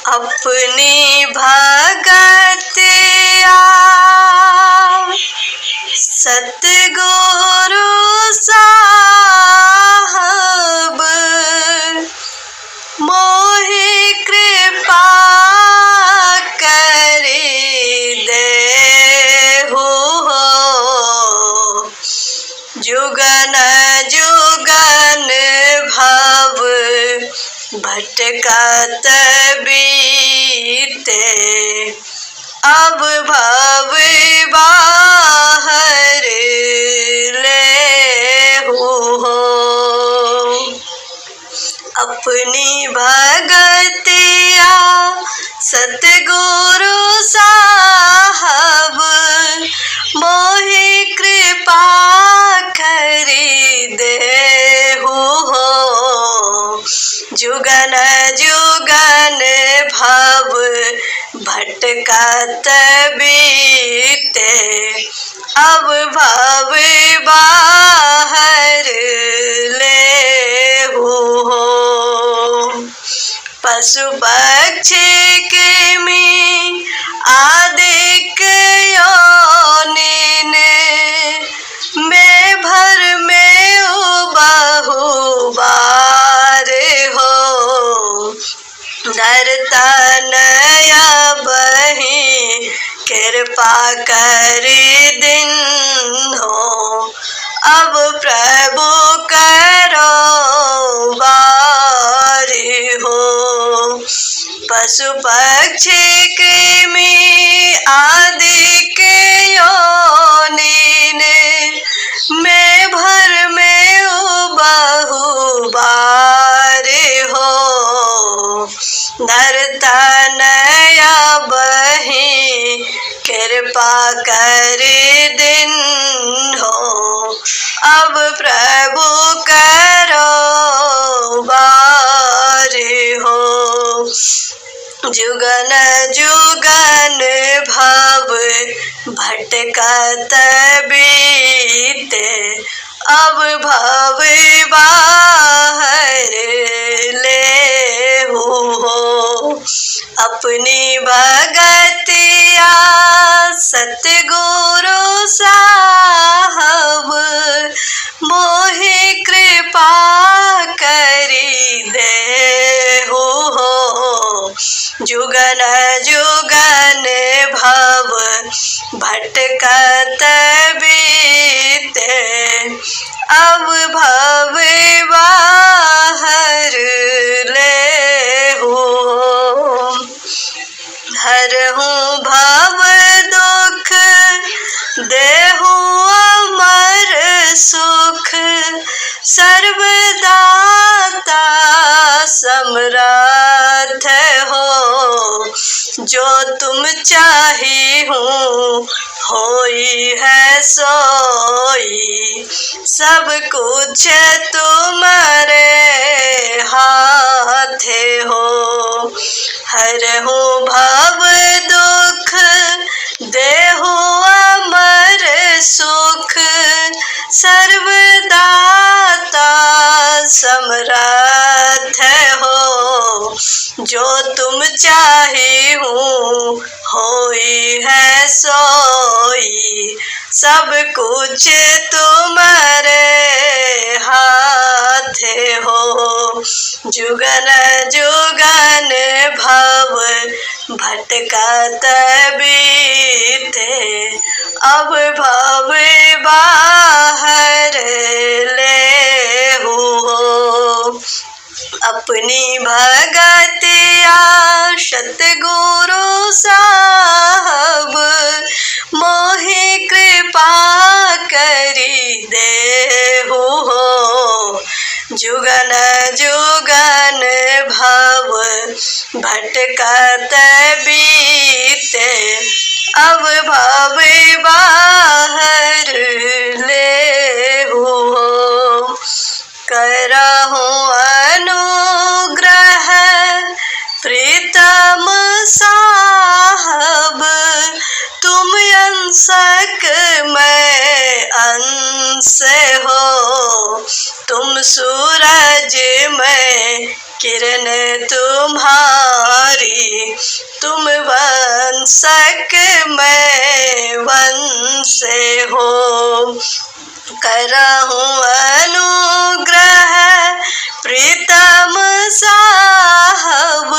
अपनी भगतिया सतगुरु साहब मोहि कृपा करी देहु हो। जुगन जुगन भव भटकत बीते, अब भव बाहर लेहु हो। अपनी भगतिया सतगुरु साहब मोहि कृपा करी देहु हो। जुगन जुगन भव भटकत बीते, अब भव बाहर लेहु हो। पशु पक्षी कृमि आदिक योनिन में भर में बहु बार हो। नरतनया बही कृपा करी दिन हो, अब प्रभु करो बारी हो। पशु पक्षी कृमि आदिक योनिन में भर में बहु बार हो। नरतनया बही कृपा करी दिन हो, अब प्रभु करो बारी हो। जुगन जुगन भव भटकत बीते, अब भव बाहर लेहु हो। अपनी भगतिया सतगुरु साहब मोहि कृपा करी देहु हो। जुगन जुगन भव भटकत बीते, अब भव बाहर लेहु हो। हरहु भव दुख देहु अमर सुख, सर्वदाता समर्थ हो। जो तुम चाही हूँ होई है सोई, सब कुछ तुम्हारे हाथ हो। हरहु भव दुख देहु अमर सुख, सर्वदाता समर्थ हो। जो तुम चाही हूँ होई है सोई, सब कुछ तुम्हारे हाथ हो। जुगन जुगन भव भटकत बीते, अब भव बाहर लेहु हो। अपनी भगतिया सतगुरु साहब मोहि कृपा करी देहु हो। जुगन जुगन भव भटकत बीते, अब भव बाहर लेहु हो। करहु अनुग्रह प्रीतम साहब, तुम अंशक मैं अंश हो। तुम सूरज में किरण तुम्हारी से हो। करहूँ अनुग्रह प्रीतम साहब,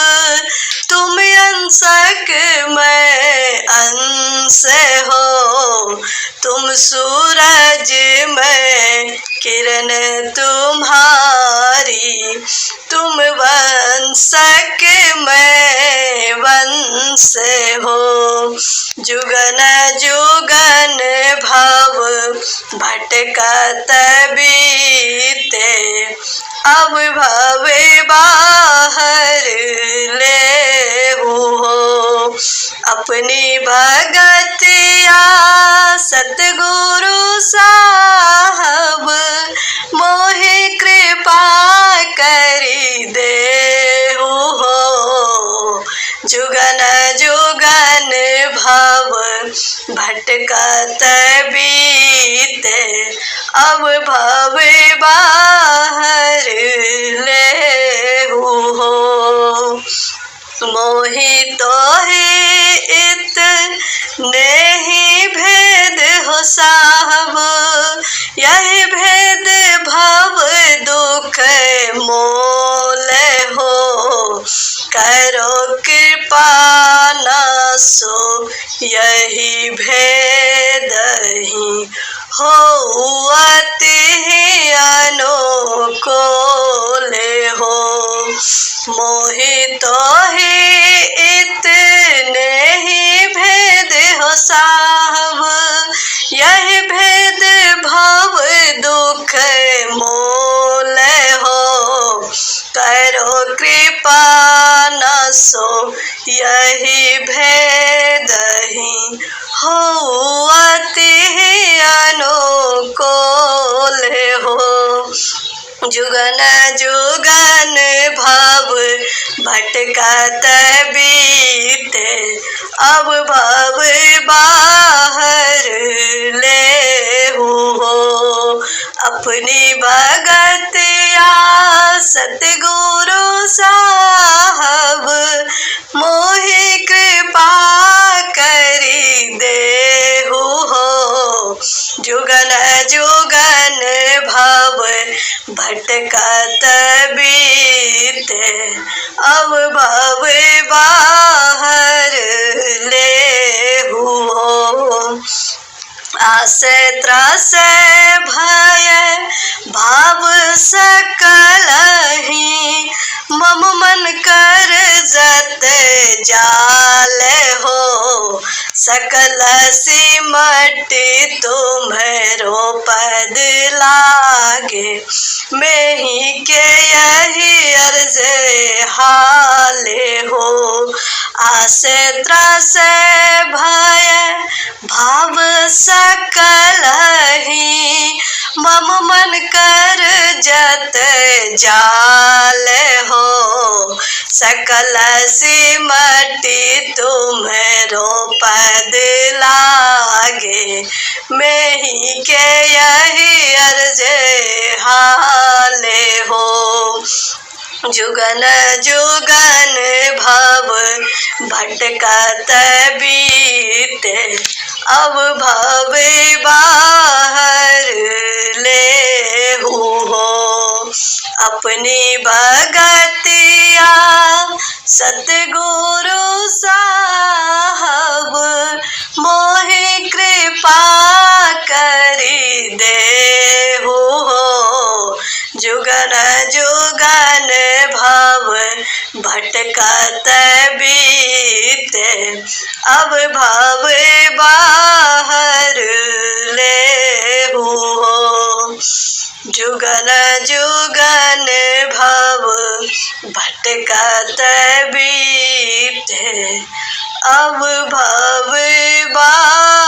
तुम अंशक मैं अंश हो। तुम सूरज मैं किरण तुम्हारी, तुम वंशक मैं वंश हो। जुगन जुगन भव भटकत बीते, अब भव बाहर लेहु हो। अपनी भगतिया सतगुरु साहब, मोहि कृपा करी देहु हो। जुगन जुगन भव भटकत बीते, अब भव बाहर लेहु हो। मोहि तोहि इतने भेद हो साहब, यही भेद भव दुख मोल हो। करो कृपा न सो यही भेद ही हो, अति अनुकूल हो। मोहि तोहि इतने ही भेद हो साहब, यही भेद भव दुख मोल हो। करो कृपा न सो यही भेद ही हो, अति अनुकूल हो। जुगन जुगन भव भटकत बीते, अब भव बाहर लेहु हो। अपनी भगतिया सतगुरु साहब, मोहि कृपा करी देहु हो। जुगन जुगन भव भटकत बीते, अब भव बाहर लेहु हो। आसे त्रासे भय भाव सकलहि, मम मन कर जत जाल हो। सकल सिमट तुम्हरो पद लागे, मेहि के यही अर्ज हाले हो। आसे त्रासे भय भाव सकलहि, मम मन कर जत जाल हो। सकल सिमटि तुम्हरो पद लागे, मेहि के यही अर्ज हाले हो। जुगन जुगन भव भटकत बीते, अब भव बाहर लेहु हो। अपनी भगतिया सतगुरु साहब, मोहि कृपा करी देहु हो। जुगन जुगन भव भटकत बीते, अब भव बाहर लेहु हो। जुगन जुगन भव भटकत बीते, अब भव बाहर